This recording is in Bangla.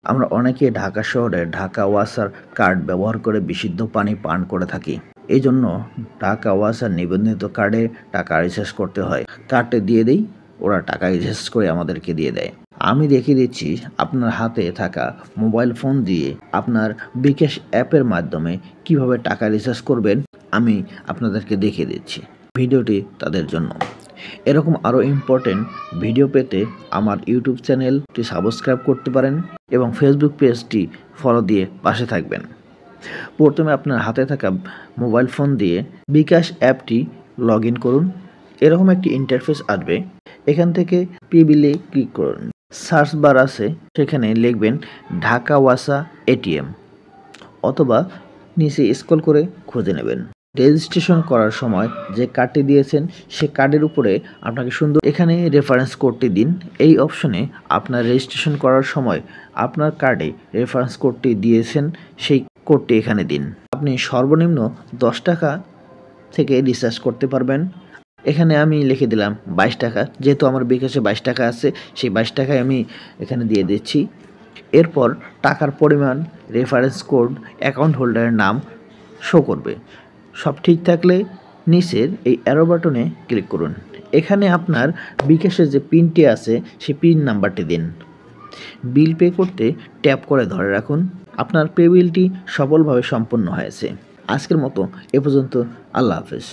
আমরা অনেকে ঢাকা শহরে ঢাকা ওয়াসার কার্ড ব্যবহার করে বিশুদ্ধ পানি পান করে থাকি। এই জন্য ঢাকা ওয়াসার নিবন্ধিত কার্ডে টাকা রিচার্জ করতে হয়। কার্ডে দিয়ে দেই, ওরা টাকা রিচার্জ করে আমাদেরকে দিয়ে দেয়। আমি দেখিয়ে দিচ্ছি আপনার হাতে থাকা মোবাইল ফোন দিয়ে আপনার বিকাশ অ্যাপের মাধ্যমে কিভাবে টাকা রিচার্জ করবেন, আমি আপনাদেরকে দেখিয়ে দিচ্ছি। ভিডিওটি তাদের জন্য। এরকম আরও ইম্পর্টেন্ট ভিডিও পেতে আমার ইউটিউব চ্যানেলটি সাবস্ক্রাইব করতে পারেন এবং ফেসবুক পেজটি ফলো দিয়ে পাশে থাকবেন। প্রথমে আপনার হাতে থাকা মোবাইল ফোন দিয়ে বিকাশ অ্যাপটি লগ ইন করুন। এরকম একটি ইন্টারফেস আসবে। এখান থেকে পিবিলে ক্লিক করুন। সার্চ বার আছে, সেখানে লিখবেন ঢাকা ওয়াসা এটিএম, অথবা নিচে স্ক্রল করে খুঁজে নেবেন। রেজিস্ট্রেশন করার সময় যে কার্ডটি দিয়েছেন সে কার্ডের উপরে আপনাকে সুন্দর এখানে রেফারেন্স কোডটি দিন। এই অপশনে আপনার রেজিস্ট্রেশন করার সময় আপনার কার্ডে রেফারেন্স কোডটি দিয়েছেন সেই কোডটি এখানে দিন। আপনি সর্বনিম্ন 10 টাকা থেকে রিচার্জ করতে পারবেন। এখানে আমি লিখে দিলাম 22 টাকা, যেহেতু আমার বিকাশে 22 টাকা আছে সেই 22 টাকায় আমি এখানে দিয়ে দিচ্ছি। এরপর টাকার পরিমাণ, রেফারেন্স কোড, অ্যাকাউন্ট হোল্ডারের নাম শো করবে। সব ঠিক থাকলে নিচের এই অ্যারো বাটনে ক্লিক করুন। এখানে আপনার বিকাশের যে পিনটি আছে সেই পিন নাম্বারটি দিন। বিল পে করতে ট্যাপ করে ধরে রাখুন। আপনার পে বিলটি সফলভাবে সম্পন্ন হয়েছে। আজকের মতো এ পর্যন্ত। আল্লাহ হাফেজ।